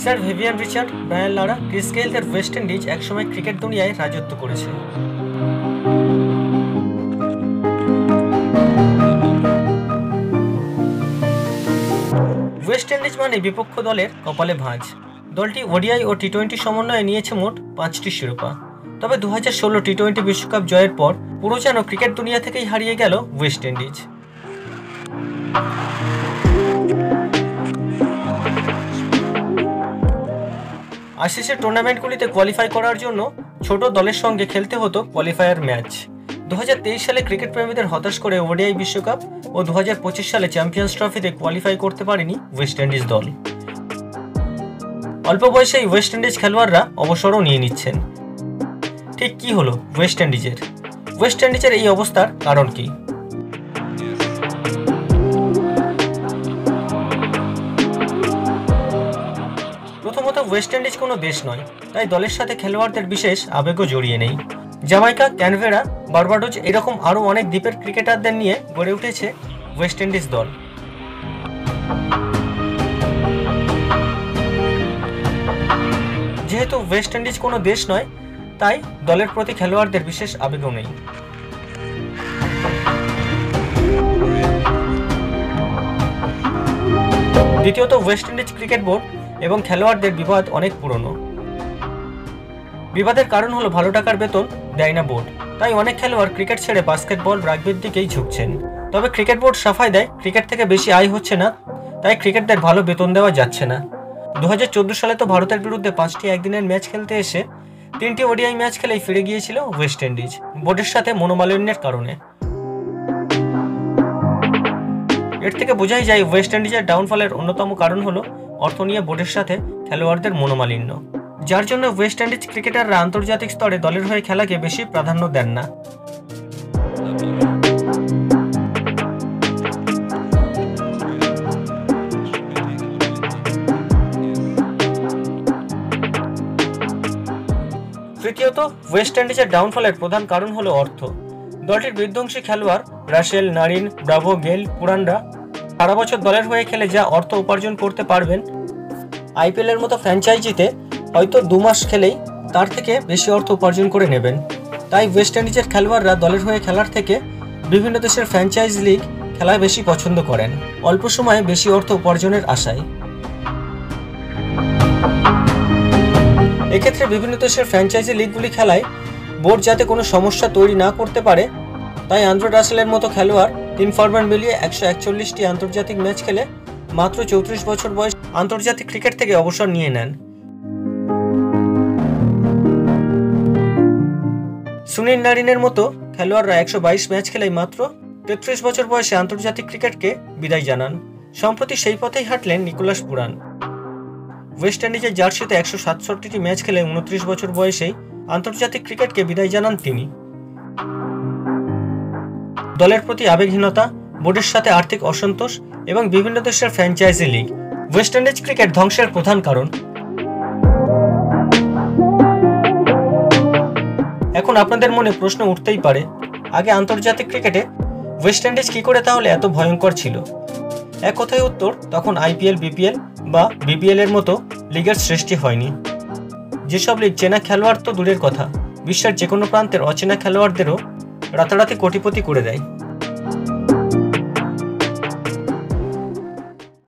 Sir Vivian Richard, Brian Lara, Chris গেইলদের West Indies একসময় cricket দুনিয়ায় রাজত্ব করেছে। ওয়েস্ট ইন্ডিজ মানে বিপক্ষ দলের কপালে ভাঁজ। দলটি ওডিআই ও টি-20 সমন্বয়ে নিয়েছে মোট 5টি শিরোপা। তবে 2016 টি-20 বিশ্বকাপ জয়ের পর পুরো যেন ক্রিকেট দুনিয়া থেকেই হারিয়ে গেল ওয়েস্ট ইন্ডিজ। আইসিসির টুর্নামেন্টগুলিতে কোয়ালিফাই করার জন্য ছোট দলের সঙ্গে খেলতে হতো কোয়ালিফায়ার ম্যাচ। 2023 সালে ক্রিকেট প্রেমীদের হতাশ করে ওডিআই বিশ্বকাপ ও 2025 সালে চ্যাম্পিয়ন্স ট্রফিতে কোয়ালিফাই করতে পারেনি ওয়েস্ট ইন্ডিজ দল। অল্প বয়সেই ওয়েস্ট ইন্ডিজ খেলোয়াড়রা অবসরও নিয়ে নিচ্ছেন। ঠিক কি হলো ওয়েস্ট ইন্ডিজের? ওয়েস্ট ইন্ডিজের এই অবস্থার কারণ কি? প্রথমত, ওয়েস্ট ইন্ডিজ কোনো দেশ নয়, তাই দলের সাথে খেলোয়াড়দের বিশেষ আবেগও জড়িয়ে নেই। জামাইকা, ক্যানভেরা, বার্বাডোজ এরকম আরও অনেক দ্বীপের ক্রিকেটারদের নিয়ে গড়ে উঠেছে ওয়েস্ট ইন্ডিজ দল। যেহেতু ওয়েস্ট ইন্ডিজ কোনো দেশ নয়, তাই দলের প্রতি খেলোয়াড়দের বিশেষ আবেগও নেই। দ্বিতীয়ত, ওয়েস্ট ইন্ডিজ ক্রিকেট বোর্ড এবং খেলোয়াড়দের বিবাদ অনেক পুরনো। বিবাদের কারণ হলো ভালো টাকার বেতন দেয় না বোর্ড, তাই অনেক খেলোয়াড় ক্রিকেট ছেড়ে বাস্কেটবল, রাগবির দিকেই ঝুঁকছেন। তবে ক্রিকেট বোর্ড সাফাই দেয় ক্রিকেট থেকে বেশি আয় হচ্ছে না, তাই ক্রিকেটদের ভালো বেতন দেওয়া যাচ্ছে না। 2014 সালে তো ভারতের বিরুদ্ধে 5টি একদিনের ম্যাচ খেলতে এসে 3টি ওডিআই ম্যাচ খেলেই ফিরে গিয়েছিল ওয়েস্ট ইন্ডিজ, বোর্ডের সাথে মনোমালিন্যের কারণে। এর থেকে বোঝাই যায় ওয়েস্ট ইন্ডিজের ডাউনফলের অন্যতম কারণ হলো অর্থ নিয়ে বোর্ডের সাথে খেলোয়াড়দের মনোমালিন্য, যার জন্য ওয়েস্ট ইন্ডিজ ক্রিকেটাররা আন্তর্জাতিক স্তরে দলের হয়ে খেলাকে বেশি প্রাধান্য দেন না। তৃতীয়ত, ওয়েস্ট ইন্ডিজের ডাউনফলের প্রধান কারণ হলো অর্থ। দলটির বিধ্বংসী খেলোয়াড় রাসেল, নারিন, ব্রাভো, গেল, পুরানরা সারা বছর দলের হয়ে খেলে যা অর্থ উপার্জন করতে পারবেন, আইপিএলের মতো ফ্র্যাঞ্চাইজিতে হয়তো 2 মাস খেলেই তার থেকে বেশি অর্থ উপার্জন করে নেবেন। তাই ওয়েস্ট ইন্ডিজের খেলোয়াড়রা দলের হয়ে খেলার থেকে বিভিন্ন দেশের ফ্র্যাঞ্চাইজ লিগ খেলা বেশি পছন্দ করেন, অল্প সময়ে বেশি অর্থ উপার্জনের আশায়। এক্ষেত্রে বিভিন্ন দেশের ফ্র্যাঞ্চাইজি লিগগুলি খেলায় বোর্ড যাতে কোনো সমস্যা তৈরি না করতে পারে, তাই আন্দ্রে রাসেলের মতো খেলোয়াড় 3 ফরম্যাট মিলিয়ে 141টি আন্তর্জাতিক ম্যাচ খেলে মাত্র 34 বছর বয়স আন্তর্জাতিক ক্রিকেট থেকে অবসর নিয়ে নেন। সুনীল নারিনের মতো খেলোয়াড়রা 122 ম্যাচ খেলে মাত্র 33 বছর বয়সে আন্তর্জাতিক ক্রিকেটকে বিদায় জানান। সম্প্রতি সেই পথেই হাঁটলেন নিকোলাস পুরান। ওয়েস্ট ইন্ডিজের জার্সিতে 167টি ম্যাচ খেলে 29 বছর বয়সেই আন্তর্জাতিক ক্রিকেটকে বিদায় জানান তিনি। দলের প্রতি আবেগহীনতা, বোর্ডের সাথে আর্থিক অসন্তোষ এবং বিভিন্ন দেশের franchise league West Indies cricket ধ্বংসের প্রধান কারণ। এখন আপনাদের মনে প্রশ্ন উঠতেই পারে, আগে আন্তর্জাতিক ক্রিকেটে ওয়েস্ট ইন্ডিজ কি করে তাহলে এত ভয়ঙ্কর ছিল? এক কথায় উত্তর, তখন আইপিএল, বিপিএল বা বিপিএল এর মতো লিগের সৃষ্টি হয়নি। যেসব লিগ চেনা খেলোয়াড় তো দূরের কথা, বিশ্বের যে কোনো প্রান্তের অচেনা খেলোয়াড়দেরও রাতারাতি কোটিপতি করে দেয়।